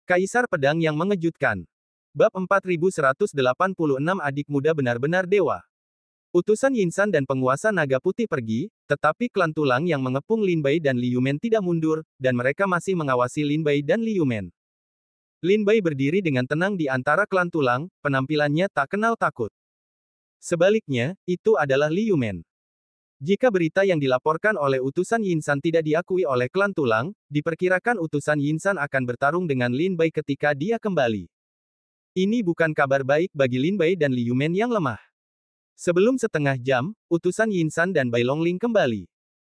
Kaisar Pedang yang Mengejutkan. Bab 4186 Adik Muda Benar-benar Dewa. Utusan Yinsan dan penguasa Naga Putih pergi, tetapi klan tulang yang mengepung Lin Bai dan Liu Men tidak mundur, dan mereka masih mengawasi Lin Bai dan Liu Men. Lin Bai berdiri dengan tenang di antara klan tulang, penampilannya tak kenal takut. Sebaliknya, itu adalah Liu Men. Jika berita yang dilaporkan oleh utusan Yinsan tidak diakui oleh klan tulang, diperkirakan utusan Yinsan akan bertarung dengan Lin Bai ketika dia kembali. Ini bukan kabar baik bagi Lin Bai dan Liu Men yang lemah. Sebelum setengah jam, utusan Yinsan dan Bai Longling kembali.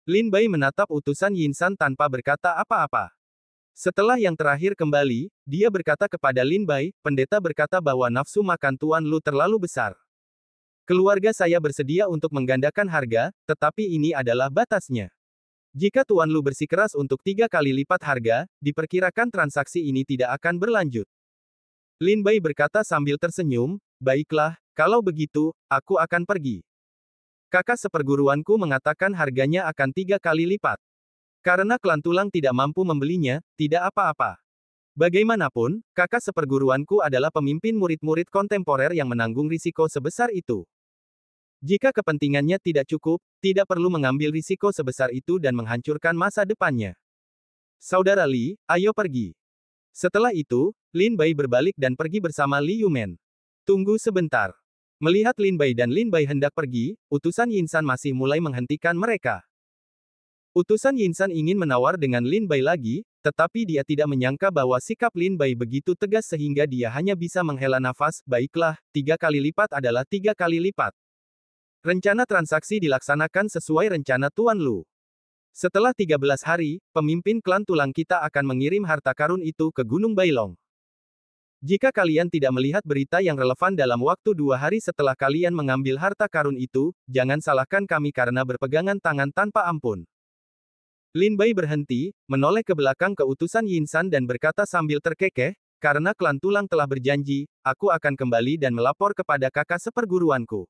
Lin Bai menatap utusan Yinsan tanpa berkata apa-apa. Setelah yang terakhir kembali, dia berkata kepada Lin Bai, pendeta berkata bahwa nafsu makan Tuan Lu terlalu besar. Keluarga saya bersedia untuk menggandakan harga, tetapi ini adalah batasnya. Jika Tuan Lu bersikeras untuk 3 kali lipat harga, diperkirakan transaksi ini tidak akan berlanjut. Lin Bai berkata sambil tersenyum, baiklah, kalau begitu, aku akan pergi. Kakak seperguruanku mengatakan harganya akan 3 kali lipat. Karena klan tulang tidak mampu membelinya, tidak apa-apa. Bagaimanapun, kakak seperguruanku adalah pemimpin murid-murid kontemporer yang menanggung risiko sebesar itu. Jika kepentingannya tidak cukup, tidak perlu mengambil risiko sebesar itu dan menghancurkan masa depannya. Saudara Li, ayo pergi. Setelah itu, Lin Bai berbalik dan pergi bersama Liu Men. Tunggu sebentar. Melihat Lin Bai dan Lin Bai hendak pergi, utusan Yinsan masih mulai menghentikan mereka. Utusan Yinsan ingin menawar dengan Lin Bai lagi, tetapi dia tidak menyangka bahwa sikap Lin Bai begitu tegas sehingga dia hanya bisa menghela nafas, baiklah, 3 kali lipat adalah 3 kali lipat. Rencana transaksi dilaksanakan sesuai rencana Tuan Lu. Setelah 13 hari, pemimpin klan tulang kita akan mengirim harta karun itu ke Gunung Bailong. Jika kalian tidak melihat berita yang relevan dalam waktu 2 hari setelah kalian mengambil harta karun itu, jangan salahkan kami karena berpegangan tangan tanpa ampun. Lin Bai berhenti, menoleh ke belakang ke utusan Yinsan dan berkata sambil terkekeh, karena klan tulang telah berjanji, aku akan kembali dan melapor kepada kakak seperguruanku.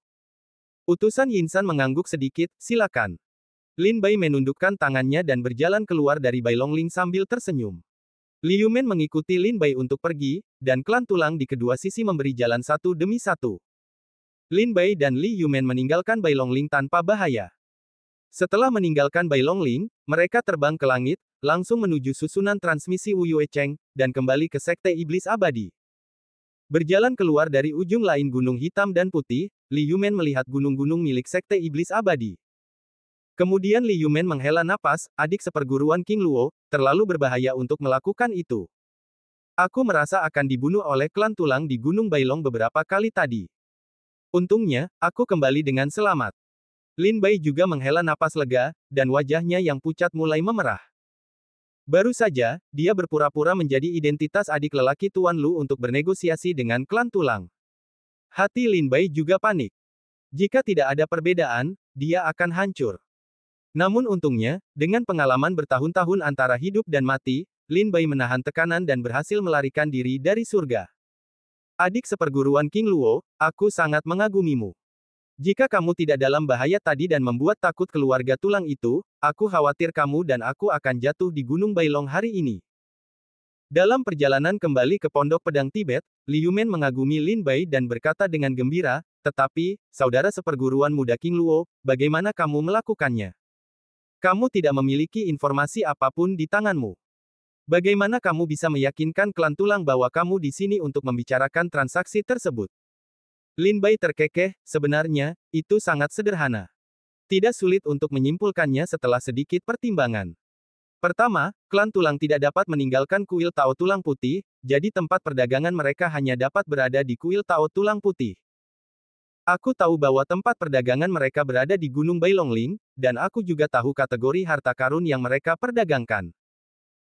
Utusan Yinsan mengangguk sedikit, silakan. Lin Bai menundukkan tangannya dan berjalan keluar dari Bai Longling sambil tersenyum. Liu Men mengikuti Lin Bai untuk pergi, dan klan tulang di kedua sisi memberi jalan satu demi satu. Lin Bai dan Liu Men meninggalkan Bai Longling tanpa bahaya. Setelah meninggalkan Bai Longling, mereka terbang ke langit, langsung menuju susunan transmisi Wu Yue Cheng, dan kembali ke Sekte Iblis Abadi. Berjalan keluar dari ujung lain Gunung Hitam dan Putih, Liu Men melihat gunung-gunung milik Sekte Iblis Abadi. Kemudian Liu Men menghela napas, adik seperguruan King Luo, terlalu berbahaya untuk melakukan itu. Aku merasa akan dibunuh oleh klan tulang di Gunung Bailong beberapa kali tadi. Untungnya, aku kembali dengan selamat. Lin Bai juga menghela napas lega, dan wajahnya yang pucat mulai memerah. Baru saja, dia berpura-pura menjadi identitas adik lelaki Tuan Lu untuk bernegosiasi dengan klan tulang. Hati Lin Bai juga panik. Jika tidak ada perbedaan, dia akan hancur. Namun untungnya, dengan pengalaman bertahun-tahun antara hidup dan mati, Lin Bai menahan tekanan dan berhasil melarikan diri dari surga. Adik seperguruan King Luo, aku sangat mengagumimu. Jika kamu tidak dalam bahaya tadi dan membuat takut keluarga tulang itu, aku khawatir kamu dan aku akan jatuh di Gunung Bailong hari ini. Dalam perjalanan kembali ke Pondok Pedang Tibet, Liu Men mengagumi Lin Bai dan berkata dengan gembira, tetapi, saudara seperguruan muda King Luo, bagaimana kamu melakukannya? Kamu tidak memiliki informasi apapun di tanganmu. Bagaimana kamu bisa meyakinkan klan tulang bahwa kamu di sini untuk membicarakan transaksi tersebut? Lin Bai terkekeh, sebenarnya, itu sangat sederhana. Tidak sulit untuk menyimpulkannya setelah sedikit pertimbangan. Pertama, klan tulang tidak dapat meninggalkan kuil Tao Tulang Putih, jadi tempat perdagangan mereka hanya dapat berada di kuil Tao Tulang Putih. Aku tahu bahwa tempat perdagangan mereka berada di Gunung Bailongling, dan aku juga tahu kategori harta karun yang mereka perdagangkan.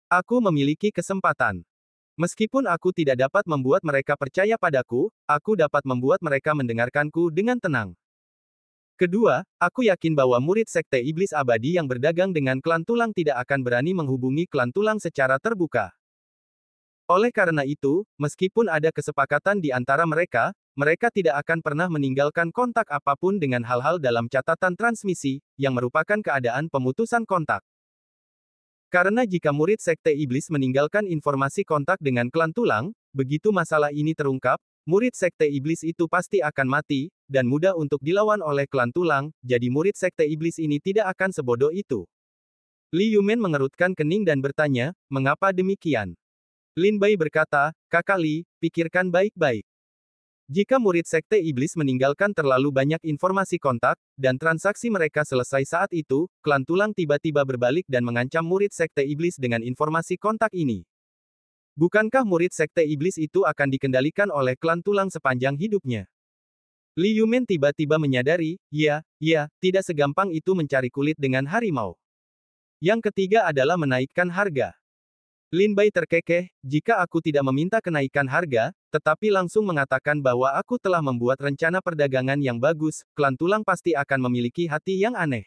Aku memiliki kesempatan. Meskipun aku tidak dapat membuat mereka percaya padaku, aku dapat membuat mereka mendengarkanku dengan tenang. Kedua, aku yakin bahwa murid Sekte Iblis Abadi yang berdagang dengan klan tulang tidak akan berani menghubungi klan tulang secara terbuka. Oleh karena itu, meskipun ada kesepakatan di antara mereka, mereka tidak akan pernah meninggalkan kontak apapun dengan hal-hal dalam catatan transmisi, yang merupakan keadaan pemutusan kontak. Karena jika murid Sekte Iblis meninggalkan informasi kontak dengan klan tulang, begitu masalah ini terungkap, murid Sekte Iblis itu pasti akan mati, dan mudah untuk dilawan oleh klan tulang, jadi murid Sekte Iblis ini tidak akan sebodoh itu. Li Yumen mengerutkan kening dan bertanya, mengapa demikian? Lin Bai berkata, Kakak Li, pikirkan baik-baik. Jika murid Sekte Iblis meninggalkan terlalu banyak informasi kontak, dan transaksi mereka selesai saat itu, klan tulang tiba-tiba berbalik dan mengancam murid Sekte Iblis dengan informasi kontak ini. Bukankah murid Sekte Iblis itu akan dikendalikan oleh klan tulang sepanjang hidupnya? Li Yumen tiba-tiba menyadari, ya, tidak segampang itu mencari kulit dengan harimau. Yang ketiga adalah menaikkan harga. Lin Bai terkekeh, jika aku tidak meminta kenaikan harga, tetapi langsung mengatakan bahwa aku telah membuat rencana perdagangan yang bagus, klan tulang pasti akan memiliki hati yang aneh.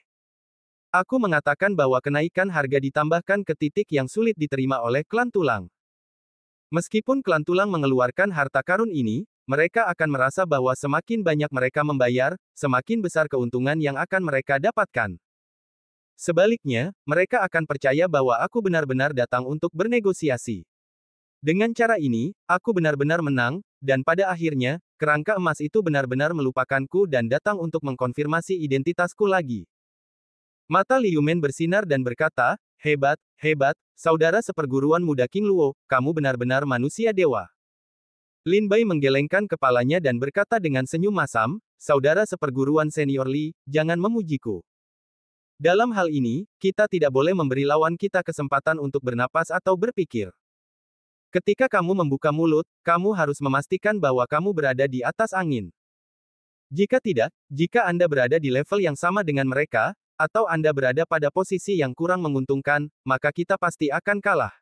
Aku mengatakan bahwa kenaikan harga ditambahkan ke titik yang sulit diterima oleh klan tulang. Meskipun klan tulang mengeluarkan harta karun ini, mereka akan merasa bahwa semakin banyak mereka membayar, semakin besar keuntungan yang akan mereka dapatkan. Sebaliknya, mereka akan percaya bahwa aku benar-benar datang untuk bernegosiasi. Dengan cara ini, aku benar-benar menang, dan pada akhirnya, kerangka emas itu benar-benar melupakanku dan datang untuk mengkonfirmasi identitasku lagi. Mata Li Yumen bersinar dan berkata, hebat, saudara seperguruan muda King Luo, kamu benar-benar manusia dewa. Lin Bai menggelengkan kepalanya dan berkata dengan senyum masam, saudara seperguruan senior Li, jangan memujiku. Dalam hal ini, kita tidak boleh memberi lawan kita kesempatan untuk bernapas atau berpikir. Ketika kamu membuka mulut, kamu harus memastikan bahwa kamu berada di atas angin. Jika tidak, jika Anda berada di level yang sama dengan mereka, atau Anda berada pada posisi yang kurang menguntungkan, maka kita pasti akan kalah.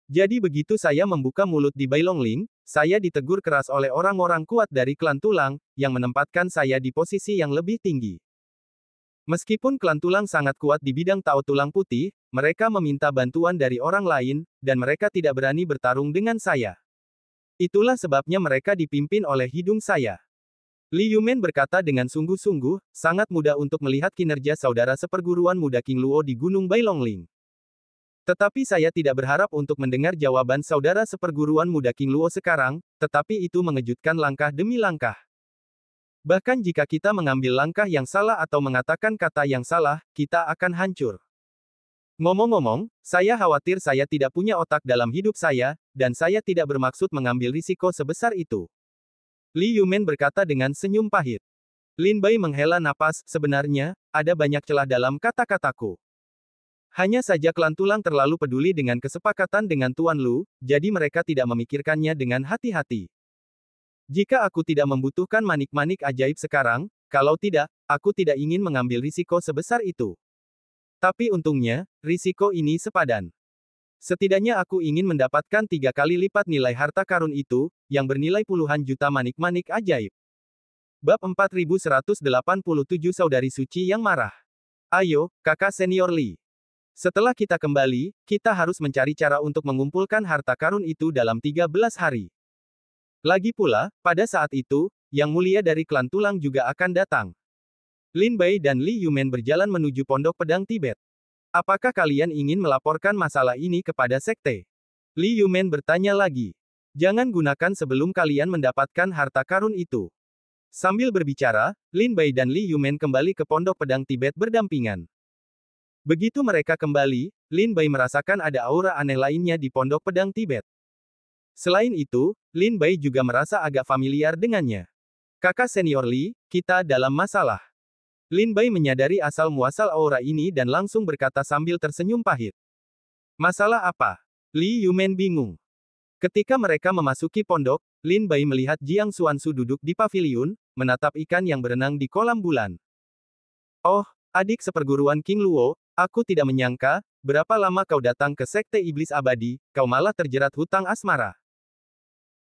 Jadi begitu saya membuka mulut di Bailongling, saya ditegur keras oleh orang-orang kuat dari klan tulang, yang menempatkan saya di posisi yang lebih tinggi. Meskipun klan tulang sangat kuat di bidang Tao Tulang Putih, mereka meminta bantuan dari orang lain, dan mereka tidak berani bertarung dengan saya. Itulah sebabnya mereka dipimpin oleh hidung saya. Li Yumen berkata dengan sungguh-sungguh, sangat mudah untuk melihat kinerja saudara seperguruan muda King Luo di Gunung Bailongling. Tetapi saya tidak berharap untuk mendengar jawaban saudara seperguruan muda King Luo sekarang, tetapi itu mengejutkan langkah demi langkah. Bahkan jika kita mengambil langkah yang salah atau mengatakan kata yang salah, kita akan hancur. Ngomong-ngomong, saya khawatir saya tidak punya otak dalam hidup saya, dan saya tidak bermaksud mengambil risiko sebesar itu. Li Yumen berkata dengan senyum pahit. Lin Bai menghela napas, sebenarnya, ada banyak celah dalam kata-kataku. Hanya saja klan tulang terlalu peduli dengan kesepakatan dengan Tuan Lu, jadi mereka tidak memikirkannya dengan hati-hati. Jika aku tidak membutuhkan manik-manik ajaib sekarang, kalau tidak, aku tidak ingin mengambil risiko sebesar itu. Tapi untungnya, risiko ini sepadan. Setidaknya aku ingin mendapatkan 3 kali lipat nilai harta karun itu, yang bernilai puluhan juta manik-manik ajaib. Bab 4187 Saudari Suci yang marah. Ayo, kakak senior Li. Setelah kita kembali, kita harus mencari cara untuk mengumpulkan harta karun itu dalam 13 hari. Lagi pula, pada saat itu, Yang Mulia dari klan tulang juga akan datang. Lin Bai dan Li Yumen berjalan menuju Pondok Pedang Tibet. Apakah kalian ingin melaporkan masalah ini kepada sekte? Li Yumen bertanya lagi. Jangan gunakan sebelum kalian mendapatkan harta karun itu. Sambil berbicara, Lin Bai dan Li Yumen kembali ke Pondok Pedang Tibet berdampingan. Begitu mereka kembali, Lin Bai merasakan ada aura aneh lainnya di Pondok Pedang Tibet. Selain itu, Lin Bai juga merasa agak familiar dengannya. Kakak senior Li, kita dalam masalah. Lin Bai menyadari asal-muasal aura ini dan langsung berkata sambil tersenyum pahit. Masalah apa? Li Yumen bingung. Ketika mereka memasuki pondok, Lin Bai melihat Jiang Xuansu duduk di paviliun, menatap ikan yang berenang di kolam bulan. Oh, adik seperguruan King Luo, aku tidak menyangka, berapa lama kau datang ke Sekte Iblis Abadi, kau malah terjerat hutang asmara.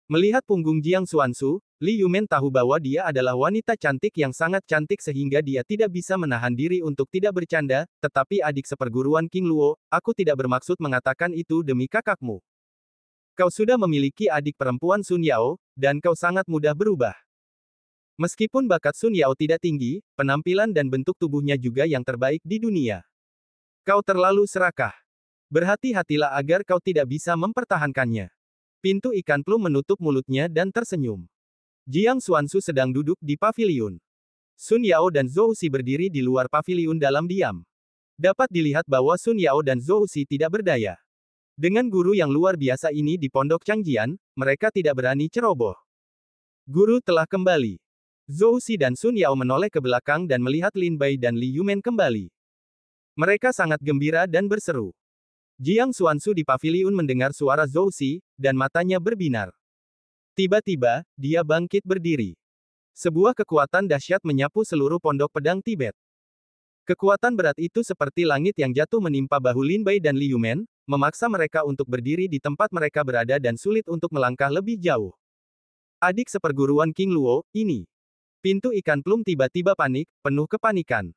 Melihat punggung Jiang Xuansu, Li Yumen tahu bahwa dia adalah wanita cantik yang sangat cantik sehingga dia tidak bisa menahan diri untuk tidak bercanda, tetapi adik seperguruan King Luo, aku tidak bermaksud mengatakan itu demi kakakmu. Kau sudah memiliki adik perempuan Sun Yao, dan kau sangat mudah berubah. Meskipun bakat Sun Yao tidak tinggi, penampilan dan bentuk tubuhnya juga yang terbaik di dunia. Kau terlalu serakah. Berhati-hatilah agar kau tidak bisa mempertahankannya. Pintu ikan plum menutup mulutnya dan tersenyum. Jiang Xuanzu sedang duduk di paviliun. Sun Yao dan Zhou Xi berdiri di luar paviliun dalam diam. Dapat dilihat bahwa Sun Yao dan Zhou Xi tidak berdaya. Dengan guru yang luar biasa ini di pondok Changjian, mereka tidak berani ceroboh. Guru telah kembali. Zhou Xi dan Sun Yao menoleh ke belakang dan melihat Lin Bai dan Li Yumen kembali. Mereka sangat gembira dan berseru. Jiang Xuanzu di paviliun mendengar suara Zhou Xi, dan matanya berbinar. Tiba-tiba, dia bangkit berdiri. Sebuah kekuatan dahsyat menyapu seluruh pondok pedang Tibet. Kekuatan berat itu seperti langit yang jatuh menimpa bahu Lin Bai dan Li Yumen, memaksa mereka untuk berdiri di tempat mereka berada dan sulit untuk melangkah lebih jauh. Adik seperguruan King Luo, ini. Pintu ikan plum tiba-tiba panik, penuh kepanikan.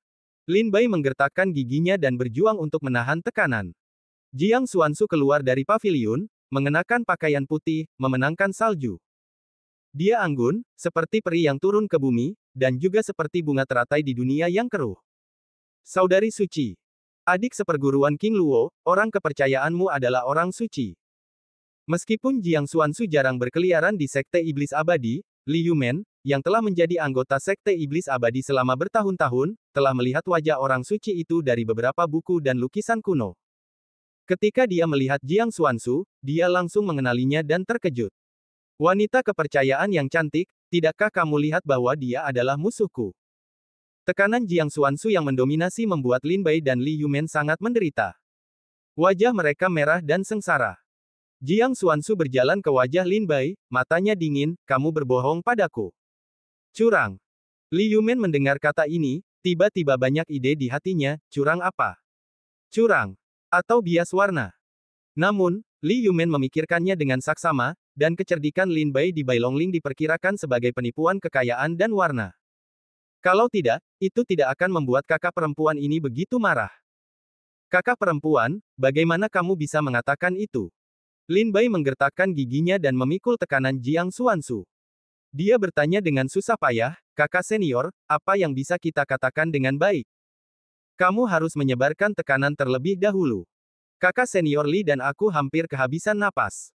Lin Bai menggertakkan giginya dan berjuang untuk menahan tekanan. Jiang Xuanzu keluar dari paviliun, mengenakan pakaian putih, memenangkan salju. Dia anggun, seperti peri yang turun ke bumi, dan juga seperti bunga teratai di dunia yang keruh. Saudari suci. Adik seperguruan King Luo, orang kepercayaanmu adalah orang suci. Meskipun Jiang Xuanzu jarang berkeliaran di Sekte Iblis Abadi, Li Yumen, yang telah menjadi anggota Sekte Iblis Abadi selama bertahun-tahun, telah melihat wajah orang suci itu dari beberapa buku dan lukisan kuno. Ketika dia melihat Jiang Xuanzu, dia langsung mengenalinya dan terkejut. Wanita kepercayaan yang cantik, tidakkah kamu lihat bahwa dia adalah musuhku? Tekanan Jiang Xuanzu yang mendominasi membuat Lin Bai dan Li Yumen sangat menderita. Wajah mereka merah dan sengsara. Jiang Xuanzu berjalan ke wajah Lin Bai, matanya dingin, kamu berbohong padaku. Curang. Li Yumen mendengar kata ini, tiba-tiba banyak ide di hatinya, curang apa? Curang. Atau bias warna. Namun, Li Yumen memikirkannya dengan saksama, dan kecerdikan Lin Bai di Bailongling diperkirakan sebagai penipuan kekayaan dan warna. Kalau tidak, itu tidak akan membuat kakak perempuan ini begitu marah. Kakak perempuan, bagaimana kamu bisa mengatakan itu? Lin Bai menggertakkan giginya dan memikul tekanan Jiang Xuanzu. Dia bertanya dengan susah payah, kakak senior, apa yang bisa kita katakan dengan baik? Kamu harus menyebarkan tekanan terlebih dahulu. Kakak senior Li dan aku hampir kehabisan napas.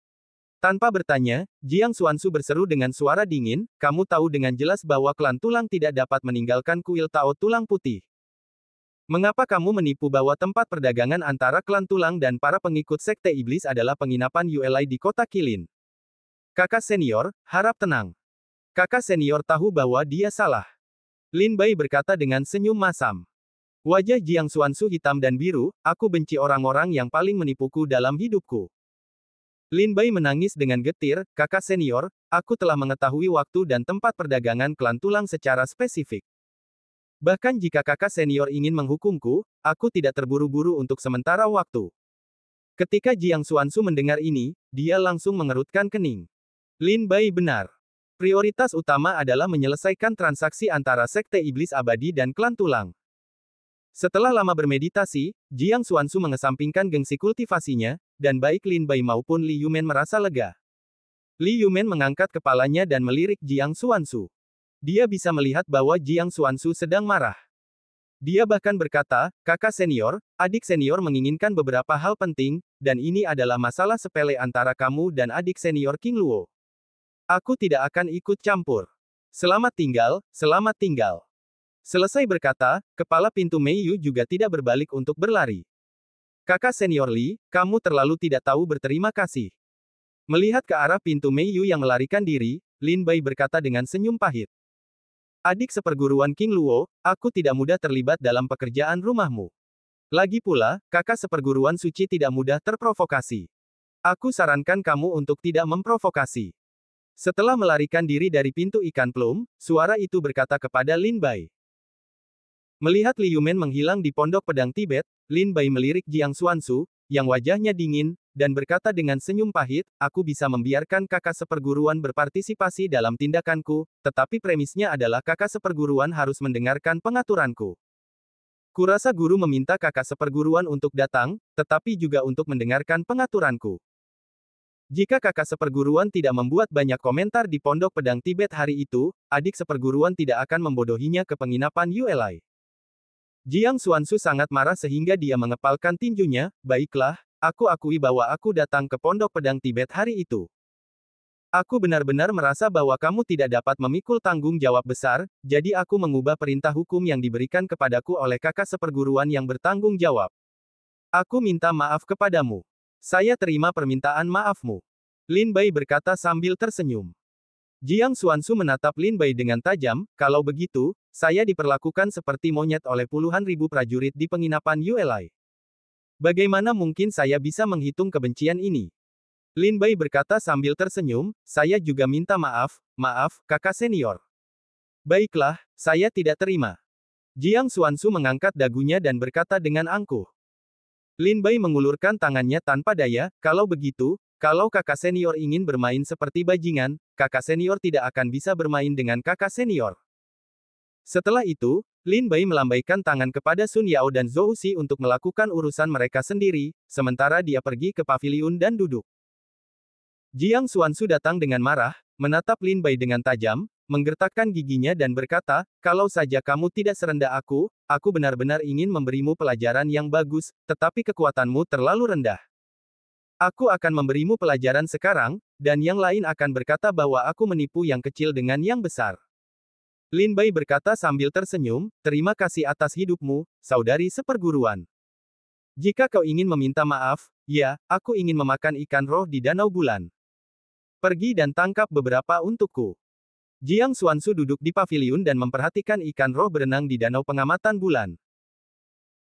Tanpa bertanya, Jiang Xuanzu berseru dengan suara dingin, kamu tahu dengan jelas bahwa klan tulang tidak dapat meninggalkan kuil Tao Tulang Putih. Mengapa kamu menipu bahwa tempat perdagangan antara klan tulang dan para pengikut Sekte Iblis adalah penginapan ULI di kota Kilin? Kakak senior, harap tenang. Kakak senior tahu bahwa dia salah. Lin Bai berkata dengan senyum masam. Wajah Jiang Xuanzu hitam dan biru, aku benci orang-orang yang paling menipuku dalam hidupku. Lin Bai menangis dengan getir, kakak senior, aku telah mengetahui waktu dan tempat perdagangan klan tulang secara spesifik. Bahkan jika kakak senior ingin menghukumku, aku tidak terburu-buru untuk sementara waktu. Ketika Jiang Xuanzu mendengar ini, dia langsung mengerutkan kening. Lin Bai benar. Prioritas utama adalah menyelesaikan transaksi antara Sekte Iblis Abadi dan klan tulang. Setelah lama bermeditasi, Jiang Xuanzu mengesampingkan gengsi kultivasinya, dan baik Lin Bai maupun Li Yumen merasa lega. Li Yumen mengangkat kepalanya dan melirik Jiang Xuanzu. Dia bisa melihat bahwa Jiang Xuanzu sedang marah. Dia bahkan berkata, kakak senior, adik senior menginginkan beberapa hal penting, dan ini adalah masalah sepele antara kamu dan adik senior King Luo. Aku tidak akan ikut campur. Selamat tinggal, selamat tinggal. Selesai berkata, kepala pintu Mei Yu juga tidak berbalik untuk berlari. Kakak senior Li, kamu terlalu tidak tahu berterima kasih. Melihat ke arah pintu Mei Yu yang melarikan diri, Lin Bai berkata dengan senyum pahit. Adik seperguruan King Luo, aku tidak mudah terlibat dalam pekerjaan rumahmu. Lagi pula, kakak seperguruan suci tidak mudah terprovokasi. Aku sarankan kamu untuk tidak memprovokasi. Setelah melarikan diri dari pintu ikan plum, suara itu berkata kepada Lin Bai. Melihat Li Yumen menghilang di pondok pedang Tibet, Lin Bai melirik Jiang Xuanzu, yang wajahnya dingin, dan berkata dengan senyum pahit, aku bisa membiarkan kakak seperguruan berpartisipasi dalam tindakanku, tetapi premisnya adalah kakak seperguruan harus mendengarkan pengaturanku. Kurasa guru meminta kakak seperguruan untuk datang, tetapi juga untuk mendengarkan pengaturanku. Jika kakak seperguruan tidak membuat banyak komentar di pondok pedang Tibet hari itu, adik seperguruan tidak akan membodohinya ke penginapan ULI. Jiang Xuanzu sangat marah sehingga dia mengepalkan tinjunya, baiklah, Aku akui bahwa aku datang ke Pondok Pedang Tibet hari itu. Aku benar-benar merasa bahwa kamu tidak dapat memikul tanggung jawab besar, jadi aku mengubah perintah hukum yang diberikan kepadaku oleh kakak seperguruan yang bertanggung jawab. Aku minta maaf kepadamu. Saya terima permintaan maafmu. Lin Bai berkata sambil tersenyum. Jiang Xuanzu menatap Lin Bai dengan tajam, kalau begitu, saya diperlakukan seperti monyet oleh puluhan ribu prajurit di penginapan Yuelai. Bagaimana mungkin saya bisa menghitung kebencian ini? Lin Bai berkata sambil tersenyum, saya juga minta maaf, kakak senior. Baiklah, saya tidak terima. Jiang Xuanzu mengangkat dagunya dan berkata dengan angkuh. Lin Bai mengulurkan tangannya tanpa daya, kalau begitu, kalau kakak senior ingin bermain seperti bajingan, kakak senior tidak akan bisa bermain dengan kakak senior. Setelah itu, Lin Bai melambaikan tangan kepada Sun Yao dan Zhou Xi untuk melakukan urusan mereka sendiri, sementara dia pergi ke paviliun dan duduk. Jiang Xuanzu datang dengan marah, menatap Lin Bai dengan tajam, menggertakkan giginya dan berkata, kalau saja kamu tidak serendah aku benar-benar ingin memberimu pelajaran yang bagus, tetapi kekuatanmu terlalu rendah. Aku akan memberimu pelajaran sekarang, dan yang lain akan berkata bahwa aku menipu yang kecil dengan yang besar. Lin Bai berkata sambil tersenyum, terima kasih atas hidupmu, saudari seperguruan. Jika kau ingin meminta maaf, ya, aku ingin memakan ikan roh di Danau Bulan. Pergi dan tangkap beberapa untukku. Jiang Xuanzu duduk di paviliun dan memperhatikan ikan roh berenang di danau pengamatan bulan.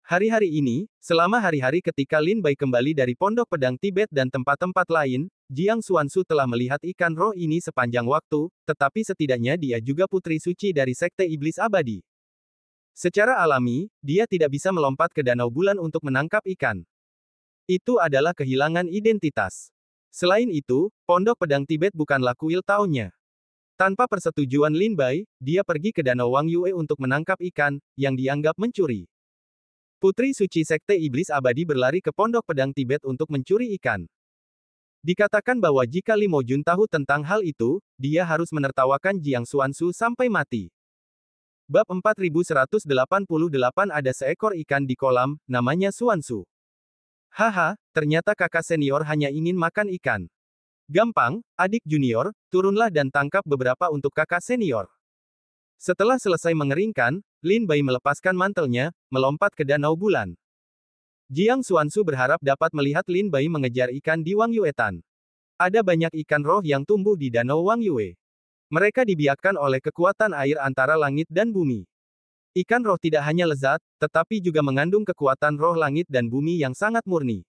Hari-hari ini, selama hari-hari ketika Lin Bai kembali dari Pondok Pedang Tibet dan tempat-tempat lain, Jiang Xuanzu telah melihat ikan roh ini sepanjang waktu, tetapi setidaknya dia juga putri suci dari Sekte Iblis Abadi. Secara alami, dia tidak bisa melompat ke danau bulan untuk menangkap ikan. Itu adalah kehilangan identitas. Selain itu, Pondok Pedang Tibet bukanlah kuil tahunnya. Tanpa persetujuan Lin Bai, dia pergi ke Danau Wang Yue untuk menangkap ikan, yang dianggap mencuri. Putri suci Sekte Iblis Abadi berlari ke Pondok Pedang Tibet untuk mencuri ikan. Dikatakan bahwa jika Limo Jun tahu tentang hal itu, dia harus menertawakan Jiang Xuanzu sampai mati. Bab 4188 ada seekor ikan di kolam, namanya Xuanzu. Haha, ternyata kakak senior hanya ingin makan ikan. Gampang, adik junior, turunlah dan tangkap beberapa untuk kakak senior. Setelah selesai mengeringkan, Lin Bai melepaskan mantelnya, melompat ke danau bulan. Jiang Xuanzu berharap dapat melihat Lin Bai mengejar ikan di Wang Yuetan. Ada banyak ikan roh yang tumbuh di danau Wang Yue. Mereka dibiakkan oleh kekuatan air antara langit dan bumi. Ikan roh tidak hanya lezat, tetapi juga mengandung kekuatan roh langit dan bumi yang sangat murni.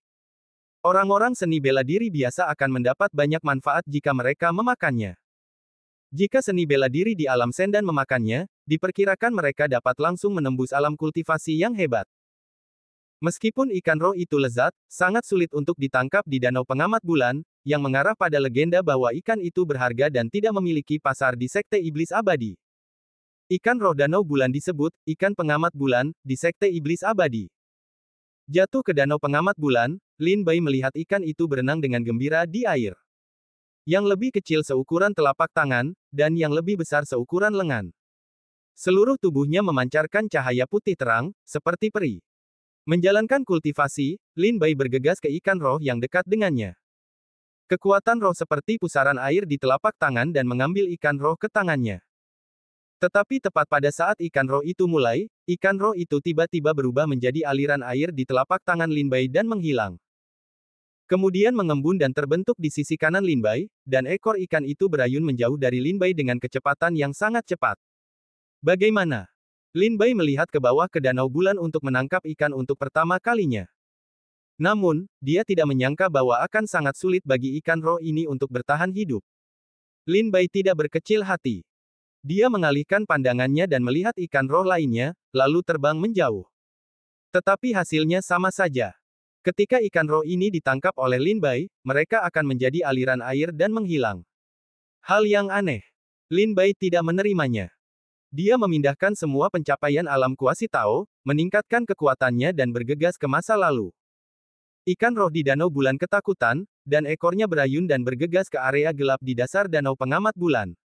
Orang-orang seni bela diri biasa akan mendapat banyak manfaat jika mereka memakannya. Jika seni bela diri di alam Sendan memakannya, diperkirakan mereka dapat langsung menembus alam kultivasi yang hebat. Meskipun ikan roh itu lezat, sangat sulit untuk ditangkap di danau pengamat bulan, yang mengarah pada legenda bahwa ikan itu berharga dan tidak memiliki pasar di Sekte Iblis Abadi. Ikan roh danau bulan disebut, ikan pengamat bulan, di Sekte Iblis Abadi. Jatuh ke danau pengamat bulan, Lin Bai melihat ikan itu berenang dengan gembira di air. Yang lebih kecil seukuran telapak tangan, dan yang lebih besar seukuran lengan. Seluruh tubuhnya memancarkan cahaya putih terang, seperti peri. Menjalankan kultivasi, Lin Bai bergegas ke ikan roh yang dekat dengannya. Kekuatan roh seperti pusaran air di telapak tangan dan mengambil ikan roh ke tangannya. Tetapi tepat pada saat ikan roh itu mulai, ikan roh itu tiba-tiba berubah menjadi aliran air di telapak tangan Lin Bai dan menghilang. Kemudian mengembun dan terbentuk di sisi kanan Lin Bai, dan ekor ikan itu berayun menjauh dari Lin Bai dengan kecepatan yang sangat cepat. Bagaimana? Lin Bai melihat ke bawah ke danau bulan untuk menangkap ikan untuk pertama kalinya. Namun, dia tidak menyangka bahwa akan sangat sulit bagi ikan roh ini untuk bertahan hidup. Lin Bai tidak berkecil hati. Dia mengalihkan pandangannya dan melihat ikan roh lainnya, lalu terbang menjauh. Tetapi hasilnya sama saja. Ketika ikan roh ini ditangkap oleh Lin Bai, mereka akan menjadi aliran air dan menghilang. Hal yang aneh. Lin Bai tidak menerimanya. Dia memindahkan semua pencapaian alam kuasi Tao, meningkatkan kekuatannya dan bergegas ke masa lalu. Ikan roh di danau bulan ketakutan, dan ekornya berayun dan bergegas ke area gelap di dasar danau pengamat bulan.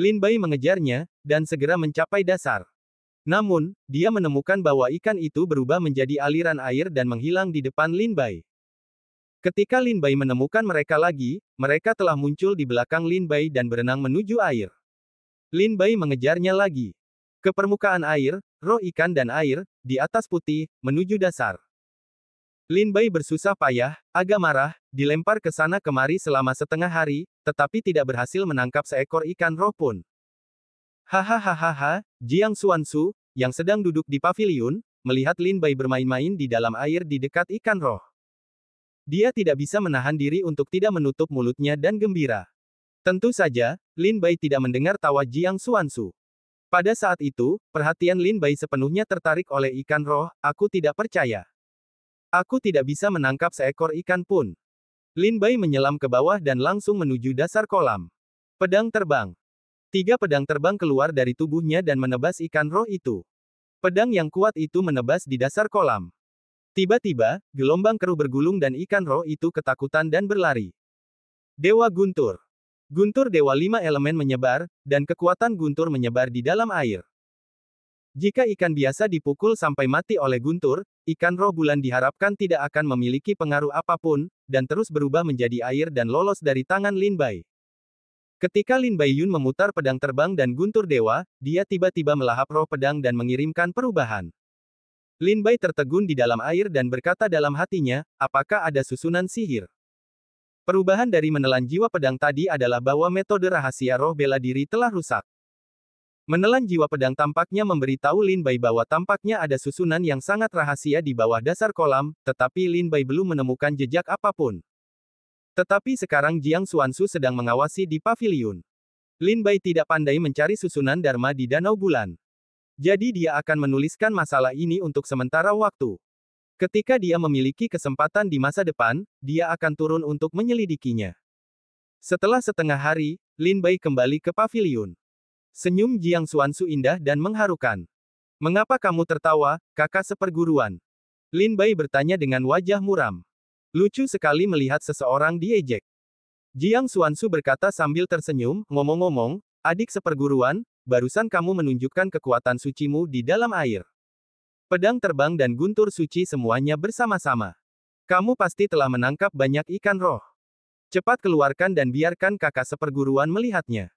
Lin Bai mengejarnya, dan segera mencapai dasar. Namun, dia menemukan bahwa ikan itu berubah menjadi aliran air dan menghilang di depan Lin Bai. Ketika Lin Bai menemukan mereka lagi, mereka telah muncul di belakang Lin Bai dan berenang menuju air. Lin Bai mengejarnya lagi. Ke permukaan air, roh ikan dan air, di atas putih, menuju dasar. Lin Bai bersusah payah, agak marah, dilempar ke sana kemari selama setengah hari, tetapi tidak berhasil menangkap seekor ikan roh pun. Hahaha, Jiang Xuansu, yang sedang duduk di paviliun, melihat Lin Bai bermain-main di dalam air di dekat ikan roh. Dia tidak bisa menahan diri untuk tidak menutup mulutnya dan gembira. Tentu saja, Lin Bai tidak mendengar tawa Jiang Xuansu. Pada saat itu, perhatian Lin Bai sepenuhnya tertarik oleh ikan roh, aku tidak percaya. Aku tidak bisa menangkap seekor ikan pun. Lin Bai menyelam ke bawah dan langsung menuju dasar kolam. Pedang terbang. 3 pedang terbang keluar dari tubuhnya dan menebas ikan roh itu. Pedang yang kuat itu menebas di dasar kolam. Tiba-tiba, gelombang keruh bergulung dan ikan roh itu ketakutan dan berlari. Dewa Guntur. Guntur Dewa 5 elemen menyebar, dan kekuatan guntur menyebar di dalam air. Jika ikan biasa dipukul sampai mati oleh guntur, ikan roh bulan diharapkan tidak akan memiliki pengaruh apapun, dan terus berubah menjadi air dan lolos dari tangan Lin Bai. Ketika Lin Bai Yun memutar pedang terbang dan guntur dewa, dia tiba-tiba melahap roh pedang dan mengirimkan perubahan. Lin Bai tertegun di dalam air dan berkata dalam hatinya, apakah ada susunan sihir? Perubahan dari menelan jiwa pedang tadi adalah bahwa metode rahasia roh bela diri telah rusak. Menelan jiwa pedang tampaknya memberitahu Lin Bai bahwa tampaknya ada susunan yang sangat rahasia di bawah dasar kolam, tetapi Lin Bai belum menemukan jejak apapun. Tetapi sekarang Jiang Xuansu sedang mengawasi di paviliun. Lin Bai tidak pandai mencari susunan Dharma di Danau Bulan. Jadi dia akan menuliskan masalah ini untuk sementara waktu. Ketika dia memiliki kesempatan di masa depan, dia akan turun untuk menyelidikinya. Setelah setengah hari, Lin Bai kembali ke paviliun. Senyum Jiang Xuansu indah dan mengharukan. Mengapa kamu tertawa, kakak seperguruan? Lin Bai bertanya dengan wajah muram. Lucu sekali melihat seseorang diejek. Jiang Xuansu berkata sambil tersenyum, ngomong-ngomong, adik seperguruan, barusan kamu menunjukkan kekuatan sucimu di dalam air. Pedang terbang dan guntur suci semuanya bersama-sama. Kamu pasti telah menangkap banyak ikan roh. Cepat keluarkan dan biarkan kakak seperguruan melihatnya.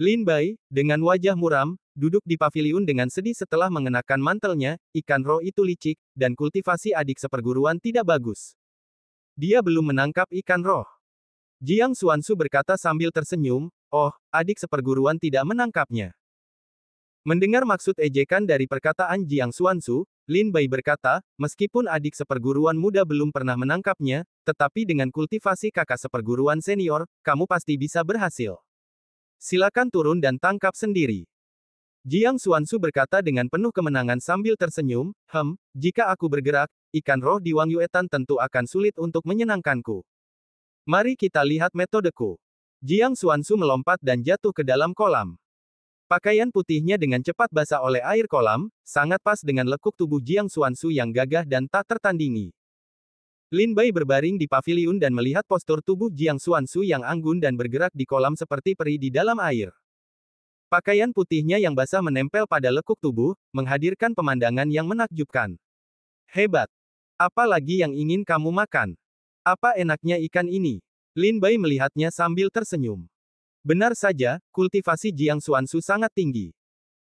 Lin Bai, dengan wajah muram, duduk di paviliun dengan sedih setelah mengenakan mantelnya, ikan roh itu licik, dan kultivasi adik seperguruan tidak bagus. Dia belum menangkap ikan roh. Jiang Xuansu berkata sambil tersenyum, oh, adik seperguruan tidak menangkapnya. Mendengar maksud ejekan dari perkataan Jiang Xuansu, Lin Bai berkata, meskipun adik seperguruan muda belum pernah menangkapnya, tetapi dengan kultivasi kakak seperguruan senior, kamu pasti bisa berhasil. Silakan turun dan tangkap sendiri. Jiang Xuansu berkata dengan penuh kemenangan sambil tersenyum, jika aku bergerak, ikan roh di Wang Yuetan tentu akan sulit untuk menyenangkanku. Mari kita lihat metodeku. Jiang Xuansu melompat dan jatuh ke dalam kolam. Pakaian putihnya dengan cepat basah oleh air kolam, sangat pas dengan lekuk tubuh Jiang Xuansu yang gagah dan tak tertandingi. Lin Bai berbaring di paviliun dan melihat postur tubuh Jiang Xuansu yang anggun dan bergerak di kolam seperti peri di dalam air. Pakaian putihnya yang basah menempel pada lekuk tubuh, menghadirkan pemandangan yang menakjubkan. Hebat! Apa lagi yang ingin kamu makan? Apa enaknya ikan ini? Lin Bai melihatnya sambil tersenyum. Benar saja, kultivasi Jiang Xuansu sangat tinggi.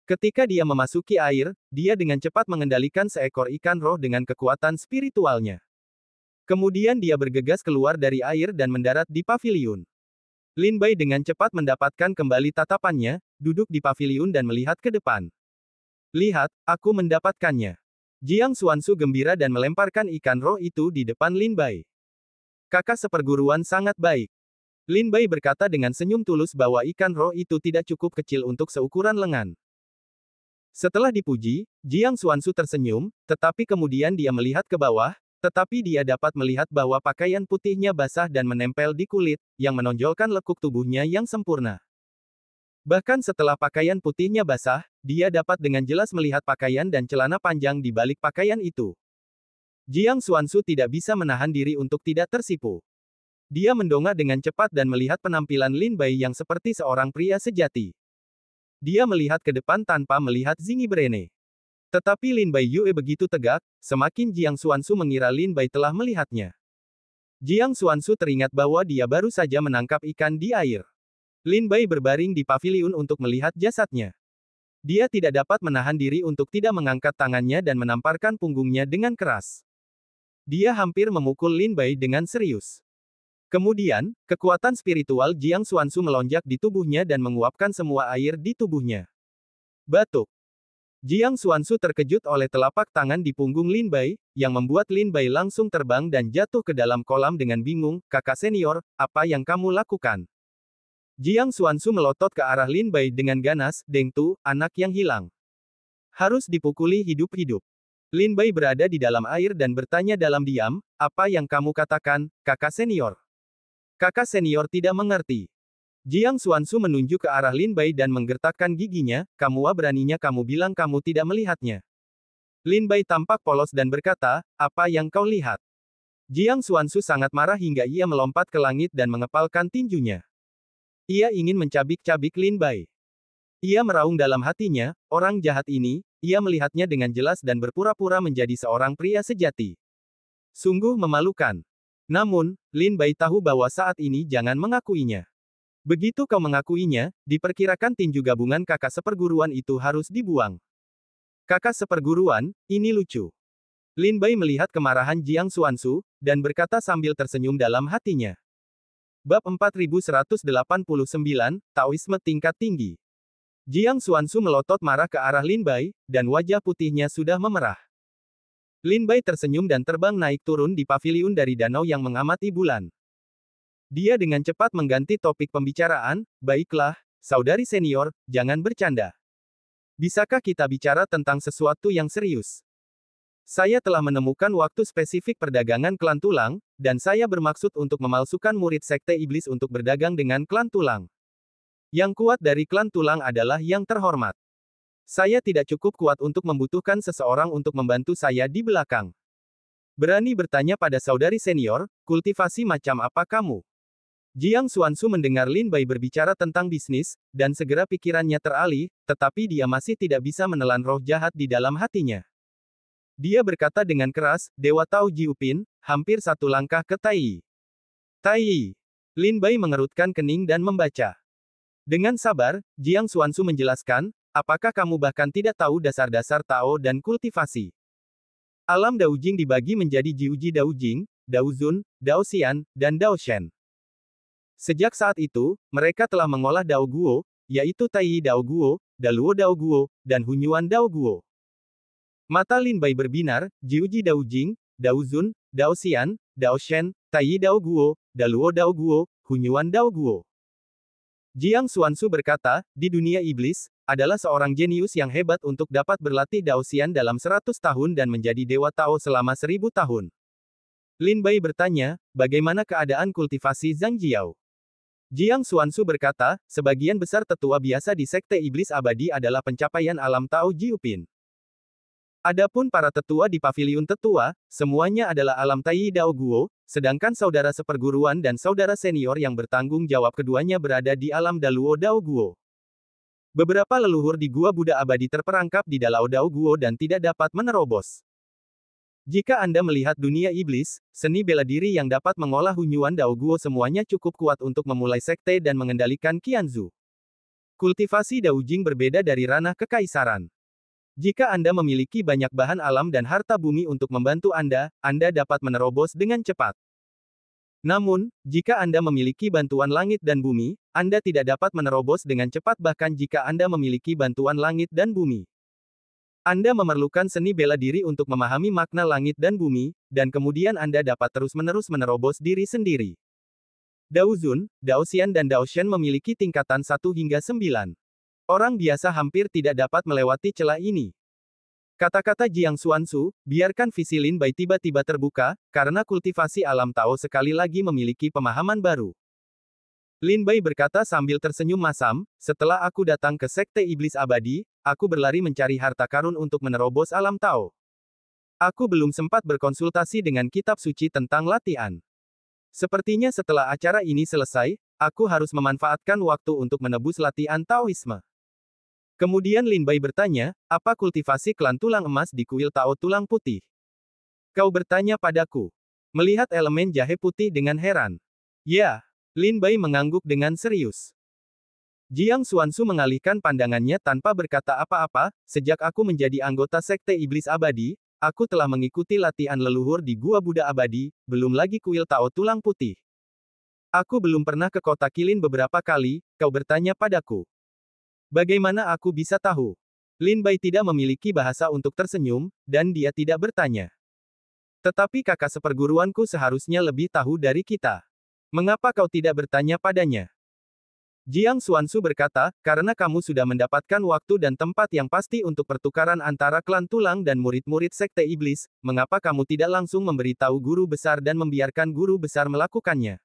Ketika dia memasuki air, dia dengan cepat mengendalikan seekor ikan roh dengan kekuatan spiritualnya. Kemudian dia bergegas keluar dari air dan mendarat di paviliun. Lin Bai dengan cepat mendapatkan kembali tatapannya, duduk di paviliun dan melihat ke depan. Lihat, aku mendapatkannya. Jiang Xuansu gembira dan melemparkan ikan roh itu di depan Lin Bai. Kakak seperguruan sangat baik. Lin Bai berkata dengan senyum tulus bahwa ikan roh itu tidak cukup kecil untuk seukuran lengan. Setelah dipuji, Jiang Xuansu tersenyum, tetapi kemudian dia melihat ke bawah, tetapi dia dapat melihat bahwa pakaian putihnya basah dan menempel di kulit, yang menonjolkan lekuk tubuhnya yang sempurna. Bahkan setelah pakaian putihnya basah, dia dapat dengan jelas melihat pakaian dan celana panjang di balik pakaian itu. Jiang Xuansu tidak bisa menahan diri untuk tidak tersipu. Dia mendongak dengan cepat dan melihat penampilan Lin Bai yang seperti seorang pria sejati. Dia melihat ke depan tanpa melihat Zingi Brene. Tetapi Lin Bai Yue begitu tegak, semakin Jiang Xuansu mengira Lin Bai telah melihatnya. Jiang Xuansu teringat bahwa dia baru saja menangkap ikan di air. Lin Bai berbaring di paviliun untuk melihat jasadnya. Dia tidak dapat menahan diri untuk tidak mengangkat tangannya dan menamparkan punggungnya dengan keras. Dia hampir memukul Lin Bai dengan serius. Kemudian, kekuatan spiritual Jiang Xuansu melonjak di tubuhnya dan menguapkan semua air di tubuhnya. Batuk. Jiang Xuansu terkejut oleh telapak tangan di punggung Lin Bai, yang membuat Lin Bai langsung terbang dan jatuh ke dalam kolam dengan bingung. Kakak senior, apa yang kamu lakukan? Jiang Xuansu melotot ke arah Lin Bai dengan ganas. Deng Tu, anak yang hilang, harus dipukuli hidup-hidup. Lin Bai berada di dalam air dan bertanya dalam diam, apa yang kamu katakan, kakak senior? Kakak senior tidak mengerti. Jiang Xuansu menunjuk ke arah Lin Bai dan menggertakkan giginya, kamu beraninya kamu bilang kamu tidak melihatnya. Lin Bai tampak polos dan berkata, apa yang kau lihat? Jiang Xuansu sangat marah hingga ia melompat ke langit dan mengepalkan tinjunya. Ia ingin mencabik-cabik Lin Bai. Ia meraung dalam hatinya, orang jahat ini, ia melihatnya dengan jelas dan berpura-pura menjadi seorang pria sejati. Sungguh memalukan. Namun, Lin Bai tahu bahwa saat ini jangan mengakuinya. Begitu kau mengakuinya, diperkirakan tinju gabungan kakak seperguruan itu harus dibuang. Kakak seperguruan, ini lucu. Lin Bai melihat kemarahan Jiang Xuansu, dan berkata sambil tersenyum dalam hatinya. Bab 4189, Taoisme tingkat tinggi. Jiang Xuansu melotot marah ke arah Lin Bai, dan wajah putihnya sudah memerah. Lin Bai tersenyum dan terbang naik turun di paviliun dari danau yang mengamati bulan. Dia dengan cepat mengganti topik pembicaraan, baiklah, saudari senior, jangan bercanda. Bisakah kita bicara tentang sesuatu yang serius? Saya telah menemukan waktu spesifik perdagangan klan tulang, dan saya bermaksud untuk memalsukan murid sekte iblis untuk berdagang dengan klan tulang. Yang kuat dari klan tulang adalah yang terhormat. Saya tidak cukup kuat untuk membutuhkan seseorang untuk membantu saya di belakang. Berani bertanya pada saudari senior, kultivasi macam apa kamu? Jiang Xuansu mendengar Lin Bai berbicara tentang bisnis, dan segera pikirannya teralih, tetapi dia masih tidak bisa menelan roh jahat di dalam hatinya. Dia berkata dengan keras, Dewa Tao Jiupin, hampir satu langkah ke Tai. Tai. Lin Bai mengerutkan kening dan membaca. Dengan sabar, Jiang Xuansu menjelaskan, apakah kamu bahkan tidak tahu dasar-dasar Tao dan kultivasi? Alam Daojing dibagi menjadi Jiuji Daojing, Daozun, Daoxian, dan Daoshen. Sejak saat itu, mereka telah mengolah Dao Guo, yaitu Tai Dao Guo, Daluo Dao Guo, dan Hunyuan Dao Guo. Mata Lin Bai berbinar, Jiuji Daojing, Daozun, Daoxian, Daoshen, Tai Dao Guo, Daluo Dao Guo, Hunyuan Dao Guo. Jiang Xuansu berkata, di dunia iblis, adalah seorang jenius yang hebat untuk dapat berlatih Daoxian dalam 100 tahun dan menjadi Dewa Tao selama 1000 tahun. Lin Bai bertanya, bagaimana keadaan kultivasi Zhang Jiao? Jiang Xuansu berkata, sebagian besar tetua biasa di Sekte Iblis Abadi adalah pencapaian alam Tao Jiupin. Adapun para tetua di paviliun tetua, semuanya adalah alam Tai Dao Guo, sedangkan saudara seperguruan dan saudara senior yang bertanggung jawab keduanya berada di alam Daluo Dao Guo. Beberapa leluhur di Gua Buddha Abadi terperangkap di Dalau Dao Guo dan tidak dapat menerobos. Jika Anda melihat dunia iblis, seni bela diri yang dapat mengolah Hunyuan Dao Guo semuanya cukup kuat untuk memulai sekte dan mengendalikan Qianzu. Kultivasi Daojing berbeda dari ranah kekaisaran. Jika Anda memiliki banyak bahan alam dan harta bumi untuk membantu Anda dapat menerobos dengan cepat. Namun, jika Anda memiliki bantuan langit dan bumi, Anda tidak dapat menerobos dengan cepat bahkan jika Anda memiliki bantuan langit dan bumi. Anda memerlukan seni bela diri untuk memahami makna langit dan bumi, dan kemudian Anda dapat terus-menerus menerobos diri sendiri. Daozun, Daoxian dan Daoshen memiliki tingkatan 1 hingga 9. Orang biasa hampir tidak dapat melewati celah ini. Kata-kata Jiang Xuansu, biarkan visi Lin Bai tiba-tiba terbuka, karena kultivasi alam Tao sekali lagi memiliki pemahaman baru. Lin Bai berkata sambil tersenyum masam, setelah aku datang ke Sekte Iblis Abadi, aku berlari mencari harta karun untuk menerobos alam Tao. Aku belum sempat berkonsultasi dengan kitab suci tentang latihan. Sepertinya setelah acara ini selesai, aku harus memanfaatkan waktu untuk menebus latihan Taoisme. Kemudian Lin Bai bertanya, apa kultivasi klan tulang emas di kuil Tao tulang putih? Kau bertanya padaku. Melihat elemen jahe putih dengan heran. Ya, Lin Bai mengangguk dengan serius. Jiang Xuanzu mengalihkan pandangannya tanpa berkata apa-apa, sejak aku menjadi anggota Sekte Iblis Abadi, aku telah mengikuti latihan leluhur di Gua Buddha Abadi, belum lagi kuil Tao Tulang Putih. Aku belum pernah ke kota Qilin beberapa kali, kau bertanya padaku. Bagaimana aku bisa tahu? Lin Bai tidak memiliki bahasa untuk tersenyum, dan dia tidak bertanya. Tetapi kakak seperguruanku seharusnya lebih tahu dari kita. Mengapa kau tidak bertanya padanya? Jiang Xuanzu berkata, karena kamu sudah mendapatkan waktu dan tempat yang pasti untuk pertukaran antara klan tulang dan murid-murid Sekte Iblis, mengapa kamu tidak langsung memberitahu guru besar dan membiarkan guru besar melakukannya?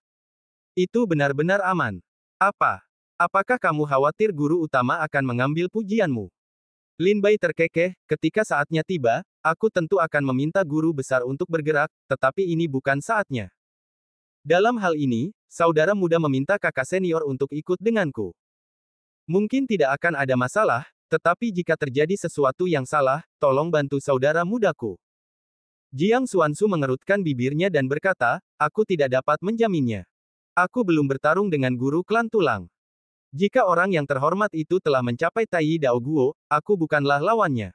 Itu benar-benar aman. Apa? Apakah kamu khawatir guru utama akan mengambil pujianmu? Lin Bai terkekeh, ketika saatnya tiba, aku tentu akan meminta guru besar untuk bergerak, tetapi ini bukan saatnya. Dalam hal ini, saudara muda meminta kakak senior untuk ikut denganku. Mungkin tidak akan ada masalah, tetapi jika terjadi sesuatu yang salah, tolong bantu saudara mudaku. Jiang Xuanzu mengerutkan bibirnya dan berkata, aku tidak dapat menjaminnya. Aku belum bertarung dengan guru klan tulang. Jika orang yang terhormat itu telah mencapai Tai Dao Guo, aku bukanlah lawannya.